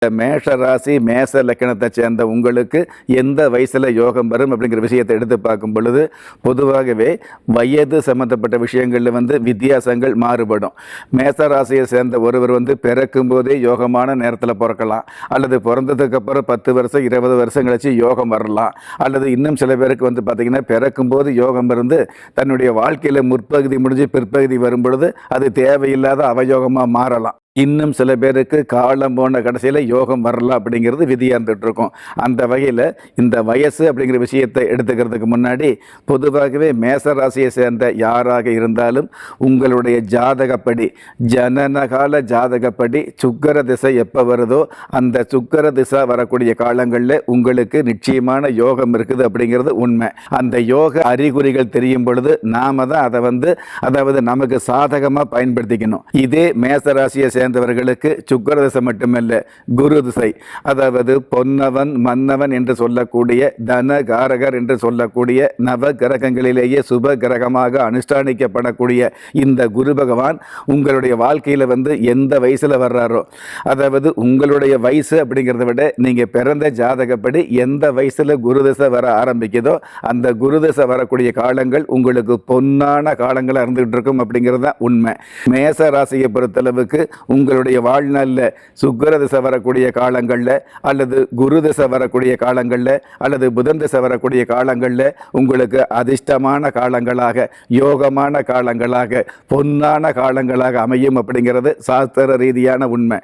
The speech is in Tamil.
மேஷ ராசி மேச லக்கணத்தை சேர்ந்த உங்களுக்கு எந்த வயசில் யோகம் வரும் அப்படிங்கிற விஷயத்தை எடுத்து பார்க்கும் பொழுது பொதுவாகவே வயது சம்மந்தப்பட்ட விஷயங்களில் வித்தியாசங்கள் மாறுபடும். மேச ராசியை சேர்ந்த ஒருவர் பிறக்கும் போதே யோகமான நேரத்தில் பிறக்கலாம், அல்லது பிறந்ததுக்கப்புறம் 10 வருஷம் 20 வருஷம் கழிச்சு யோகம் வரலாம், அல்லது இன்னும் சில பேருக்கு பார்த்திங்கன்னா பிறக்கும்போது யோகம் இருந்து தன்னுடைய வாழ்க்கையில் முற்பகுதி முடிஞ்சு பிற்பகுதி வரும் பொழுது அது தேவையில்லாத அவயோகமாக மாறலாம். இன்னும் சில பேருக்கு காலம் போன கடைசியில் யோகம் வரலாம் அப்படிங்கிறது விதியாக இருந்துகிட்டு இருக்கும். அந்த வகையில் இந்த வயசு அப்படிங்கிற விஷயத்தை எடுத்துக்கிறதுக்கு முன்னாடி பொதுவாகவே மேச ராசியை சேர்ந்த யாராக இருந்தாலும் உங்களுடைய ஜாதகப்படி ஜனனகால ஜாதகப்படி சுக்கர திசை எப்போ வருதோ அந்த சுக்கர திசை வரக்கூடிய காலங்களில் உங்களுக்கு நிச்சயமான யோகம் இருக்குது அப்படிங்கிறது உண்மை. அந்த யோக அறிகுறிகள் தெரியும் பொழுது நாம தான் அதை அதாவது நமக்கு சாதகமாக பயன்படுத்திக்கணும். இதே மேச ராசியை சேர்ந்தவர்களுக்கு சுக்கிர திசை மட்டுமல்ல, குரு திசை, அதாவது பொன்னவன் மன்னவன் என்று சொல்லக்கூடிய தனகாரகர் என்று சொல்லக்கூடிய நவ கிரகங்களிலேயே சுப கிரகமாக அனுஷ்டானிக்கப்படக்கூடிய இந்த குரு பகவான் உங்களுடைய வாழ்க்கையில் எந்த வயசில் வர்றாரோ, அதாவது உங்களுடைய வயசு அப்படிங்கிறத விட நீங்கள் பிறந்த ஜாதகப்படி எந்த வயசில் குரு திசை வர ஆரம்பிக்குதோ அந்த குரு திசை வரக்கூடிய காலங்கள் உங்களுக்கு பொன்னான காலங்களாக இருந்துகிட்டு இருக்கும் அப்படிங்கிறது தான் உண்மை. மேச ராசியை பொறுத்தளவுக்கு உங்களுடைய வாழ்நாளில் சுக்கிர திசை வரக்கூடிய காலங்களில் அல்லது குரு திசை வரக்கூடிய காலங்களில் அல்லது புதன் திசை வரக்கூடிய காலங்களில் உங்களுக்கு அதிர்ஷ்டமான காலங்களாக யோகமான காலங்களாக பொன்னான காலங்களாக அமையும் அப்படிங்கிறது சாஸ்திர ரீதியான உண்மை.